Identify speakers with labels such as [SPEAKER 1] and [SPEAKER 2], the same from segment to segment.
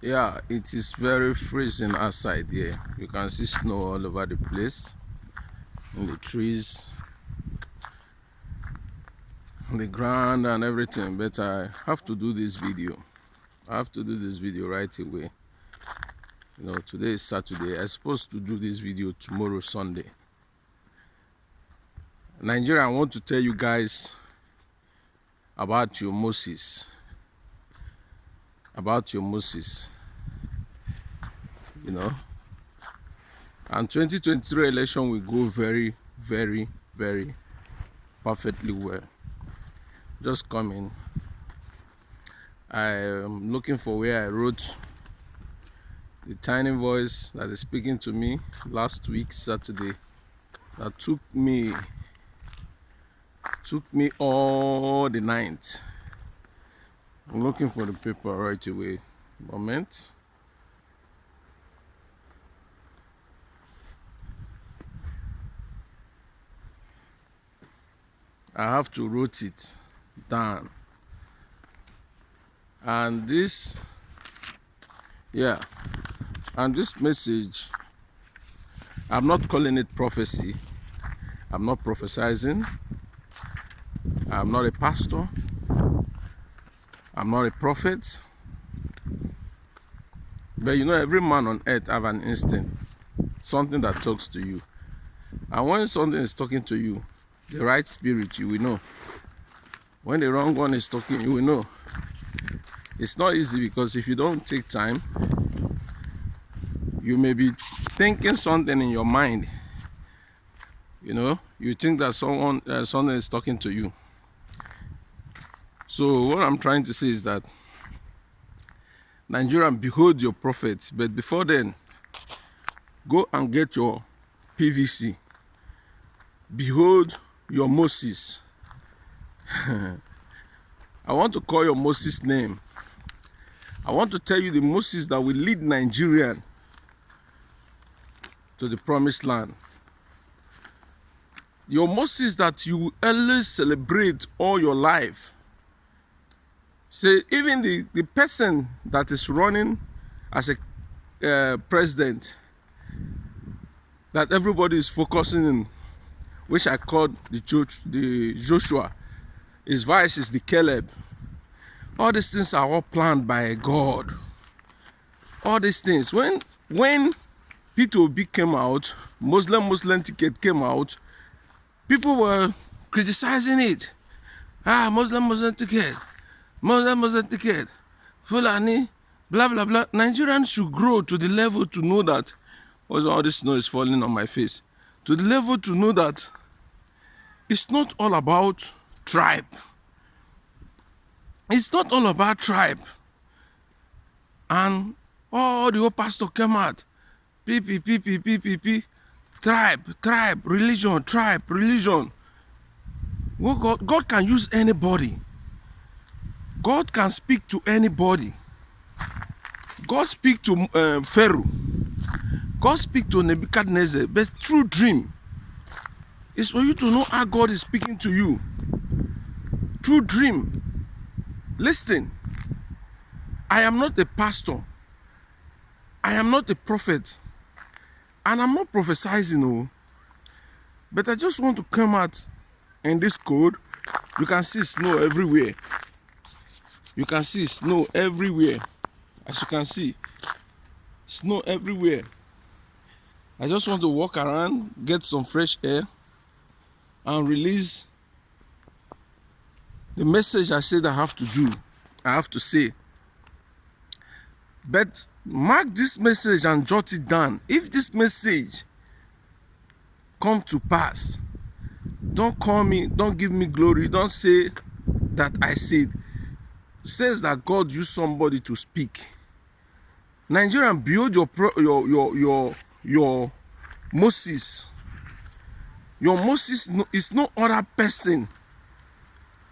[SPEAKER 1] Yeah, it is very freezing outside here. You can see snow all over the place, in the trees, on the ground and everything. But I have to do this video. I have to do this video right away. Today is Saturday. I'm supposed to do this video tomorrow, Sunday. Nigeria, I want to tell you guys about your Moses. About your Moses. And 2023 election will go very, very, very perfectly well. Just coming. I am looking for where I wrote the tiny voice that is speaking to me last week, Saturday, that took me all the night. I'm looking for the paper right away. Moment. I have to write it down. And this message, I'm not calling it prophecy. I'm not prophesizing. I'm not a pastor. I'm not a prophet. But every man on earth have an instinct, something that talks to you. And when something is talking to you, the right spirit, you will know. When the wrong one is talking, you will know. It's not easy, because if you don't take time, you may be thinking something in your mind. You think that something is talking to you. So what I'm trying to say is that, Nigerian, behold your prophets, but before then, go and get your PVC. Behold your Moses. I want to call your Moses name. I want to tell you the Moses that will lead Nigerian to the promised land. Your Moses that you will always celebrate all your life. Say, even the person that is running as a president, that everybody is focusing on, which I called the Joshua. His vice is the Caleb. All these things are all planned by God. All these things. When P2B came out, Muslim ticket came out, people were criticizing it. Muslim ticket. Muslim ticket. Fulani, blah, blah, blah. Nigerians should grow to the level to know that, all this snow is falling on my face, to the level to know that it's not all about tribe. It's not all about tribe. And the old pastor came out. Tribe, religion. Well, God can use anybody. God can speak to anybody. God speak to Pharaoh. God speak to Nebuchadnezzar, but through dream. It's for you to know how God is speaking to you. Through dream. Listen, I am not a pastor. I am not a prophet. And I'm not prophesying, but I just want to come out in this code. You can see snow everywhere. You can see snow everywhere. As you can see, snow everywhere. I just want to walk around, get some fresh air, and release the message I said I have to do. I have to say. But mark this message and jot it down. If this message come to pass, don't call me, don't give me glory, don't say that I said. It says that God used somebody to speak. Nigerian, build your Moses. Your Moses is no other person.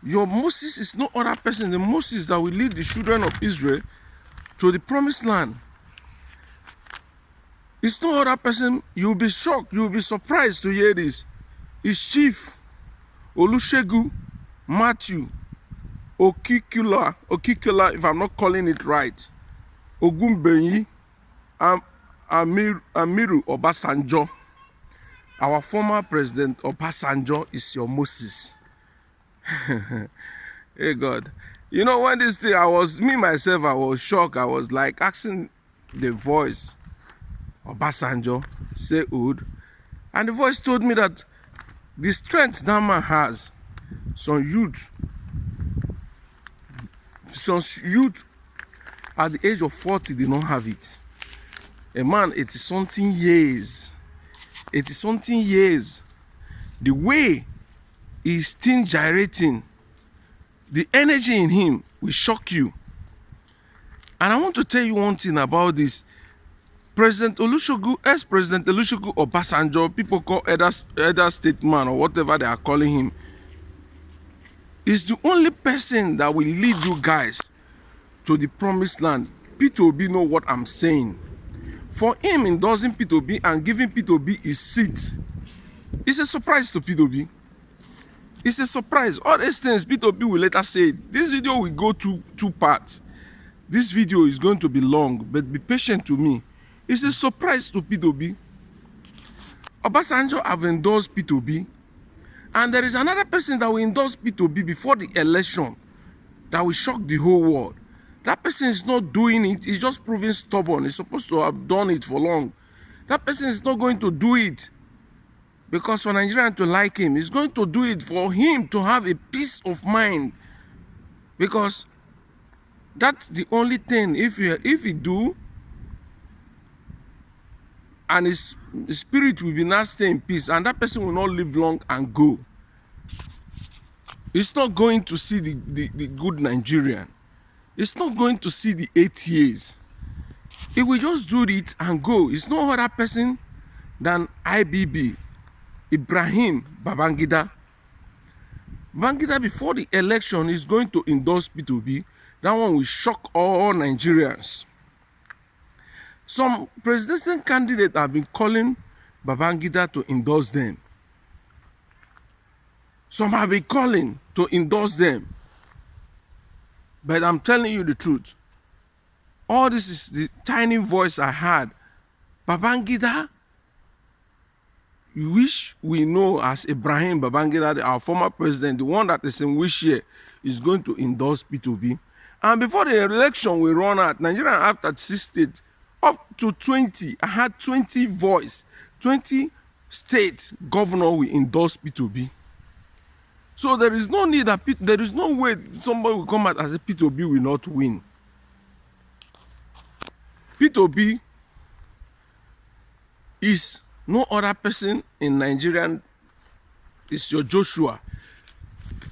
[SPEAKER 1] Your Moses is no other person. The Moses that will lead the children of Israel to the promised land. It's no other person. You'll be shocked. You'll be surprised to hear this. It's Chief Olusegun Matthew Okikula, if I'm not calling it right. Ogunbenyi Amiru Obasanjo. Our former president Obasanjo is your Moses. Hey God. You know, when this thing, I was shocked. I was like asking the voice, Obasanjo, say Oud. And the voice told me that the strength that man has, some youth at the age of 40, they don't have it. A man, 80-something years, the way he's still gyrating, the energy in him will shock you. And I want to tell you one thing about this. Ex-President Olusegun Obasanjo, people call elder statesman or whatever they are calling him, is the only person that will lead you guys to the promised land. P2B know what I'm saying. For him endorsing P2B and giving P2B his seat, it's a surprise to P2B. It's a surprise. All these things P2B will later say it. This video will go to two parts. This video is going to be long, but be patient to me. It's a surprise to P2B. Obasanjo have endorsed P2B, and there is another person that will endorse P2B before the election that will shock the whole world. That person is not doing it. He's just proving stubborn. He's supposed to have done it for long. That person is not going to do it because for Nigerian to like him. He's going to do it for him to have a peace of mind, because that's the only thing. If he do, and his spirit will be not stay in peace, and that person will not live long and go. It's not going to see the good Nigerian. It's not going to see the 8 years. It will just do it and go. It's no other person than IBB, Ibrahim Babangida. Babangida, before the election, is going to endorse P2B. That one will shock all Nigerians. Some presidential candidates have been calling Babangida to endorse them. Some have been calling to endorse them. But I'm telling you the truth. All this is the tiny voice I had. Babangida, which we know as Ibrahim Babangida, our former president, the one that is in which year, is going to endorse P2B. And before the election will run out, Nigeria have 36 states, up to 20. I had 20 state governor will endorse P2B. So there is no need that there is no way somebody will come out as a P2B will not win. P2B is no other person in Nigerian. It's your Joshua.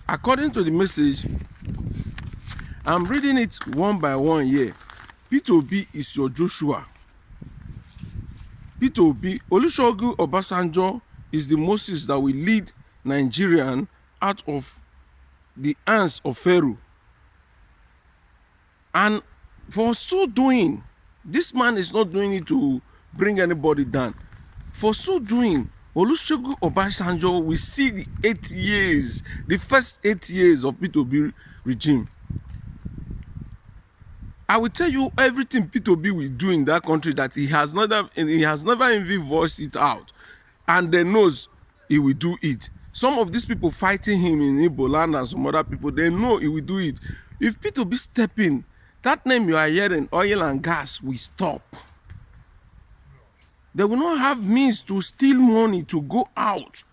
[SPEAKER 1] According to the message, I'm reading it one by one here. P2B is your Joshua. P2B, Olusegun Obasanjo is the Moses that will lead Nigerian out of the hands of Pharaoh. And for so doing, this man is not doing it to bring anybody down. For so doing, Olusegun Obasanjo will see the 8 years, the first 8 years of P2B regime. I will tell you everything P2B will do in that country that he has never even voiced it out, and they knows he will do it. Some of these people fighting him in Igbo land and some other people, they know he will do it. If P2B step in, that name you are hearing, oil and gas, will stop. They will not have means to steal money to go out,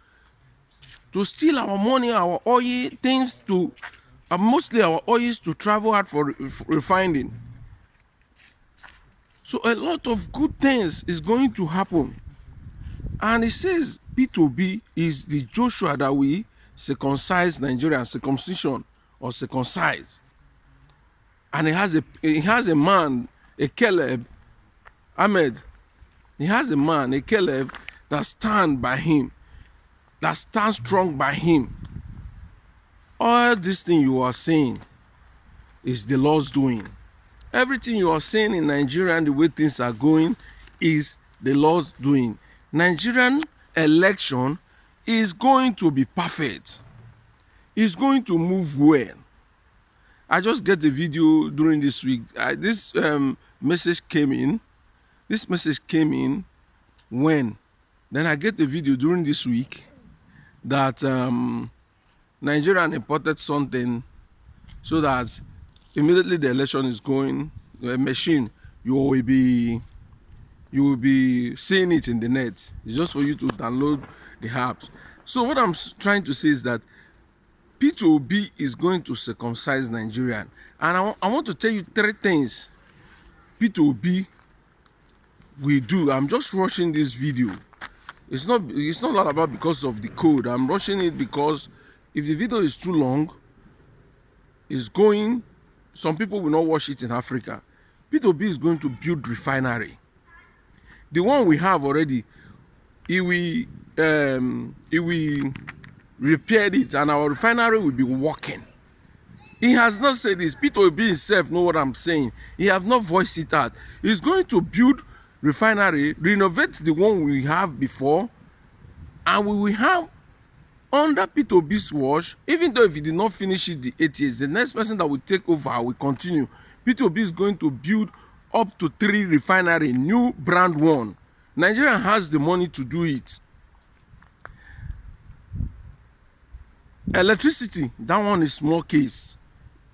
[SPEAKER 1] to steal our money, our oil, things to, mostly our oils to travel out for refining. So a lot of good things is going to happen. And it says P2B is the Joshua that we circumcise Nigerian, circumcision or circumcise. And he has a man, a Caleb, Ahmed. He has a man, a Caleb, that stand by him, that stands strong by him. All this thing you are saying is the Lord's doing. Everything you are saying in Nigeria and the way things are going is the Lord's doing. Nigerian election is going to be perfect. It's going to move well. I just get the video during this week. This message came in. This message came in when? Then I get the video during this week that Nigerian imported something so that immediately the election is going, the machine, you will be seeing it in the net. It's just for you to download the apps. So what I'm trying to say is that P2B is going to circumcise Nigerian. And I want to tell you 3 things P2B will do. I'm just rushing this video. It's not all about because of the code. I'm rushing it because if the video is too long, some people will not watch it in Africa. P2B is going to build refinery. The one we have already, it will repair it and our refinery will be working. He has not said this. P2B himself know what I'm saying. He has not voiced it out. He's going to build refinery, renovate the one we have before, and we will have under P2B's watch, even though if he did not finish it the 8 years, the next person that will take over will continue. P2B is going to build up to 3 refinery, new brand one. Nigeria has the money to do it. Electricity, that one is small case.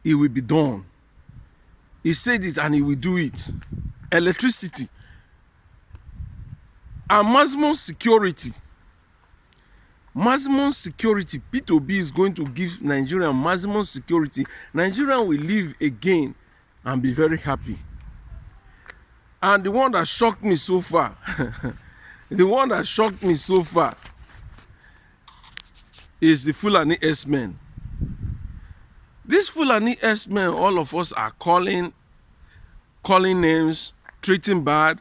[SPEAKER 1] It will be done. He said it and he will do it. Electricity. And maximum security. Maximum security. P2B is going to give Nigeria maximum security. Nigeria will live again and be very happy. And the one that shocked me so far, is the Fulani S-men. These Fulani S-men, all of us are calling names, treating bad.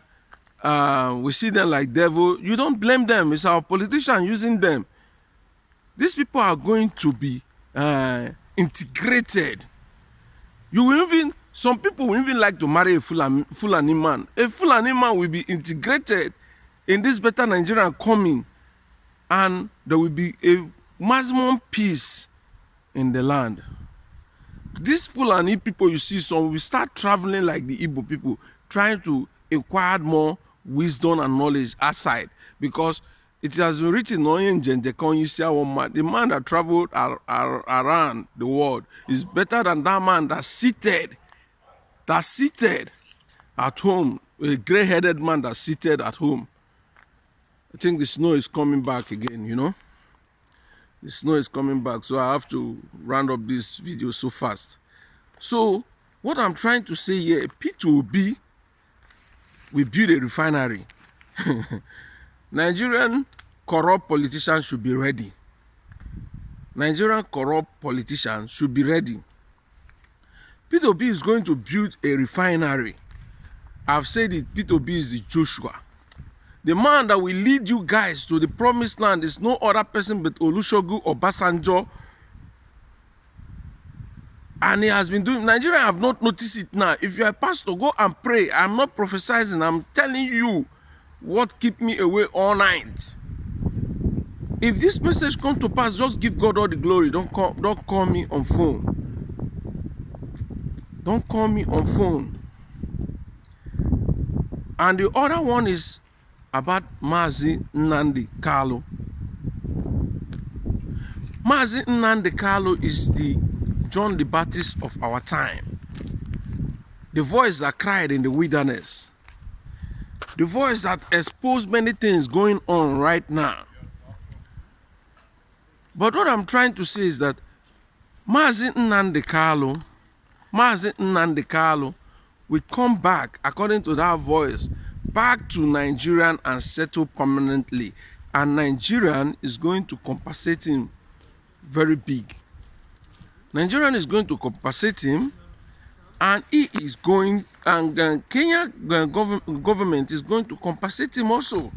[SPEAKER 1] We see them like devil. You don't blame them. It's our politicians using them. These people are going to be integrated. Some people will even like to marry a Fulani man. A Fulani man will be integrated in this better Nigeria coming, and there will be a maximum peace in the land. These Fulani people you see, some will start traveling like the Igbo people, trying to acquire more wisdom and knowledge outside, because it has been written the man that traveled around the world is better than that man that seated at home, a gray-headed man that seated at home. I think the snow is coming back again, you know. The snow is coming back, so I have to round up this video so fast. So what I'm trying to say here, P2B will build a refinery. Nigerian corrupt politicians should be ready. Nigerian corrupt politicians should be ready. P2B is going to build a refinery. I've said it, P2B is the Joshua. The man that will lead you guys to the promised land is no other person but Olusegun Obasanjo. And he has been doing, Nigeria have not noticed it now. If you're a pastor, go and pray. I'm not prophesying, I'm telling you what keep me away all night. If this message comes to pass, just give God all the glory. Don't call me on phone. Don't call me on phone. And the other one is about Mazi Nnamdi Kanu. Mazi Nnamdi Kanu is the John the Baptist of our time. The voice that cried in the wilderness. The voice that exposed many things going on right now. But what I'm trying to say is that Mazi Nnamdi Kanu will come back, according to that voice, back to Nigerian and settle permanently. And Nigerian is going to compensate him very big. Nigerian is going to compensate him, and he is going, and Kenya government is going to compensate him also.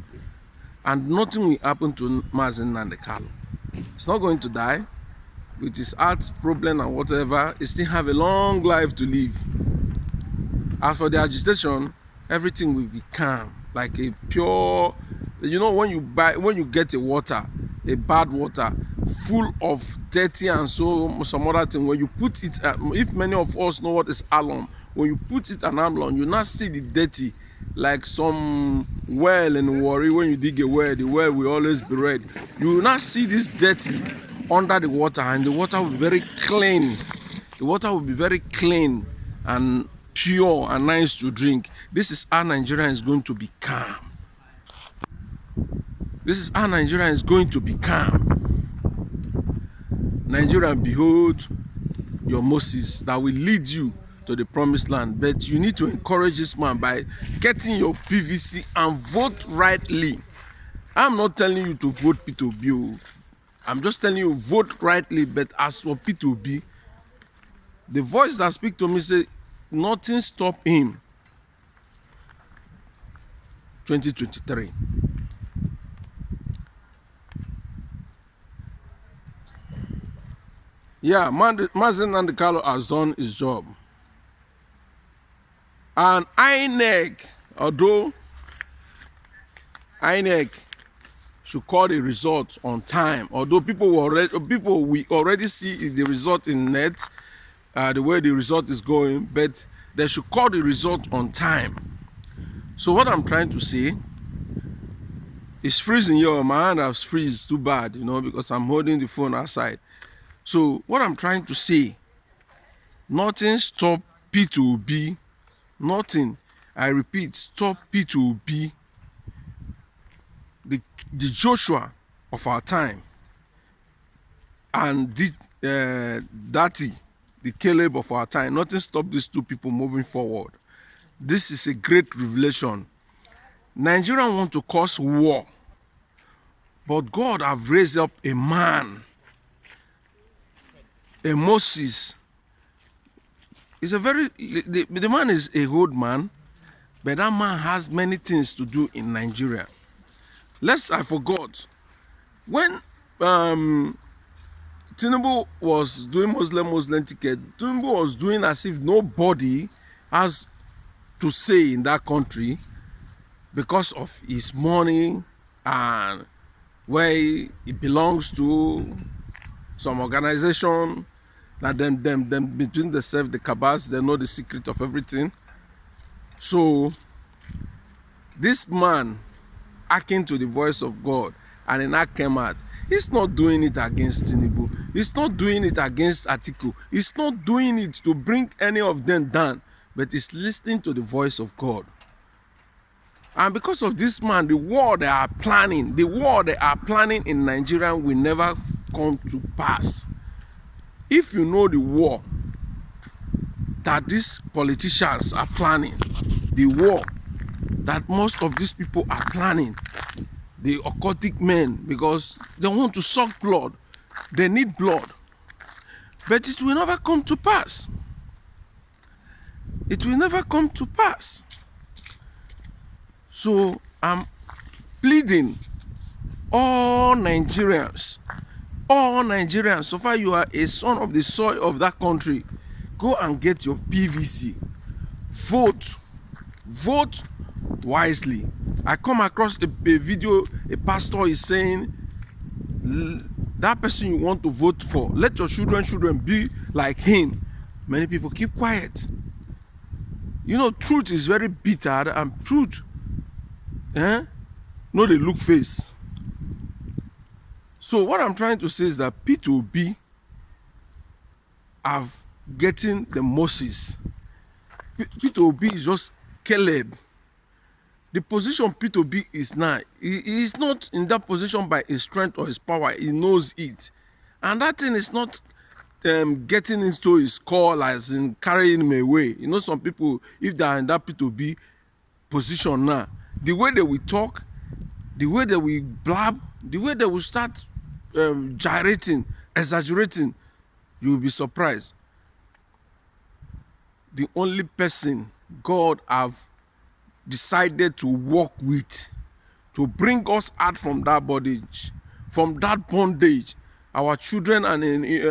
[SPEAKER 1] And nothing will happen to Mazi Nnamdi Kanu. He's not going to die. With his heart problem and whatever, he still have a long life to live. As for the agitation, everything will be calm, like a pure, you know, when you get a water a bad water full of dirty and some other thing. When you put it, if many of us know what is alum, when you put it an alum, you not see the dirty like some well in Warri. When you dig a well, the well will always be red. You will not see this dirty under the water, and the water will be very clean. The water will be very clean and pure and nice to drink. This is how Nigeria is going to become. This is how Nigeria is going to become. Nigerian, behold your Moses that will lead you to the promised land. But you need to encourage this man by getting your PVC and vote rightly. I'm not telling you to vote P2B. I'm just telling you vote rightly. But as for P2B, the voice that speaks to me say nothing stop him. 2023. Yeah, Mazen Nandekalo has done his job. And INEC, although INEC should call the result on time, although people we already see the result in net, the way the result is going, but they should call the result on time. So what I'm trying to say, it's freezing here. My hand has freeze too bad, because I'm holding the phone outside. So what I'm trying to say, nothing stop P2B, nothing, I repeat, stop P2B, the Joshua of our time, and Dati, the Caleb of our time. Nothing stop these two people moving forward. This is a great revelation. Nigerians want to cause war, but God have raised up a man, a Moses. Is a very the man is a old man, but that man has many things to do in Nigeria. I forgot when Tinubu was doing Muslim ticket. Tinubu was doing as if nobody has to say in that country because of his money and where it belongs to some organization. That them between themselves, the cabals, they know the secret of everything. So this man acting to the voice of God, and then I came out. He's not doing it against Tinubu. He's not doing it against Atiku. He's not doing it to bring any of them down, but he's listening to the voice of God. And because of this man, the war they are planning in Nigeria will never come to pass. If you know the war that these politicians are planning, the war that most of these people are planning, the occultic men, because they want to suck blood, they need blood, but it will never come to pass. It will never come to pass. So I'm pleading all Nigerians, so far you are a son of the soil of that country, go and get your PVC. Vote wisely. I come across a video, a pastor is saying, that person you want to vote for, let your children be like him. Many people keep quiet. Truth is very bitter, and truth, no, they look face. So what I'm trying to say is that P2B have getting the Moses. P2B is just Caleb. The position P2B is now, he is not in that position by his strength or his power. He knows it. And that thing is not getting into his call as in carrying him away. Some people, if they are in that P2B position now, the way they will talk, the way they will blab, the way they will start gyrating, exaggerating, you will be surprised. The only person God have decided to work with to bring us out from that bondage, our children and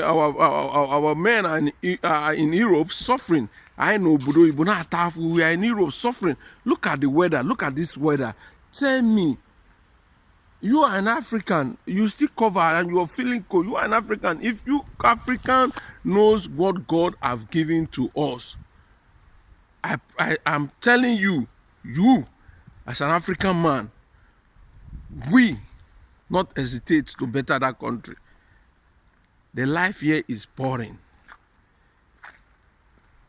[SPEAKER 1] our men are in Europe suffering. I know, we are in Europe suffering. Look at the weather. Look at this weather. Tell me, You are an African, you still cover and you are feeling cold. You are an African. If you African knows what God have given to us, I am telling you, you as an African man, we not hesitate to better that country. The life here is boring.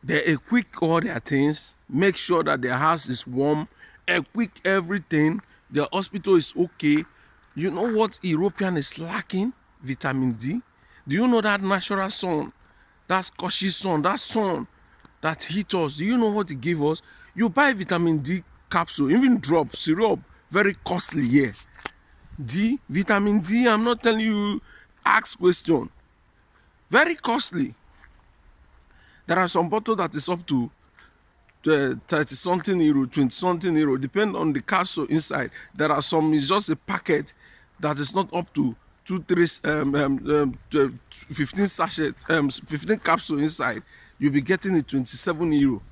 [SPEAKER 1] They equip all their things, make sure that their house is warm, equip everything, their hospital is okay. You know what European is lacking? Vitamin D. Do you know that natural sun, that scorchy sun, that sun that hit us? Do you know what it give us? You buy vitamin D capsule, even drop, syrup, very costly here. Vitamin D, I'm not telling you, ask question. Very costly. There are some bottles that is up to 30 something euro, 20 something euro, depend on the capsule inside. There are some, it's just a packet that is not up to 15 sachet, 15 capsule inside. You'll be getting it 27 euro.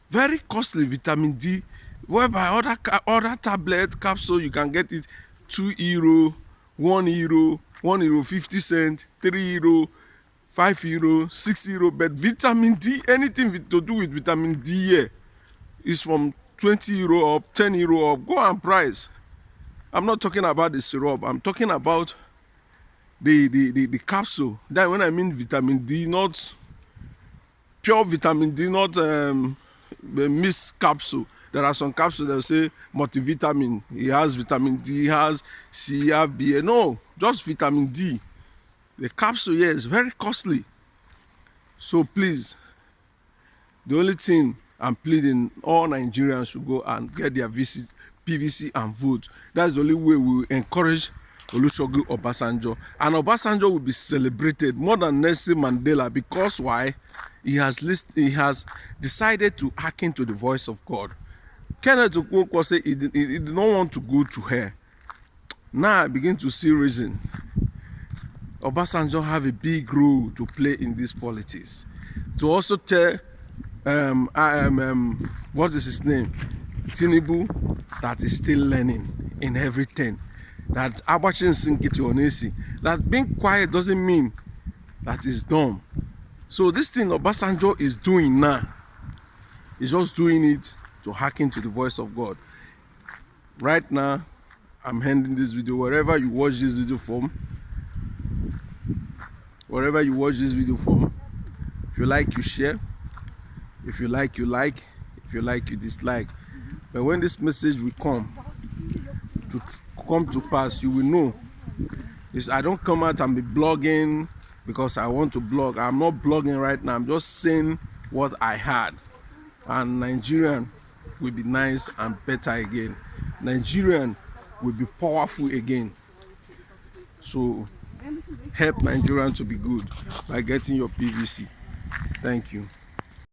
[SPEAKER 1] Very costly vitamin D. Whereby other tablet capsule, you can get it 2 euro, 1 euro, 1 euro 50 cents, 3 euro, 5 euro, 6 euro. But vitamin D, anything to do with vitamin D here is from 20 euro up, 10 euro up. Go and price. I'm not talking about the syrup. I'm talking about the capsule. That when I mean vitamin D, not pure vitamin D, not the mixed capsule. There are some capsules that say multivitamin. It has vitamin D, it has C, it has B. No, just vitamin D. The capsule here is very costly. So please, the only thing I'm pleading, all Nigerians should go and get their PVC and vote. That's the only way we will encourage Olusegun Obasanjo. And Obasanjo will be celebrated more than Nelson Mandela, because why? He has decided to hearken to the voice of God. Kenneth Okonkwo said he did not want to go to hell. Now I begin to see reason. Obasanjo have a big role to play in this politics. To also tell what is his name? Tinubu, that is still learning in everything. That Abachin Sinkiti Onesi, that being quiet doesn't mean that is dumb. So this thing Obasanjo is doing now, he's just doing it to hearken to the voice of God. Right now, I'm handing this video, wherever you watch this video from, if you like, you share. If you like, you like. If you like, you dislike. But when this message will come to pass, you will know. I don't come out and be blogging because I want to blog. I'm not blogging right now. I'm just saying what I had. And Nigerian will be nice and better again. Nigerian will be powerful again. So help Nigerian to be good by getting your PVC. Thank you.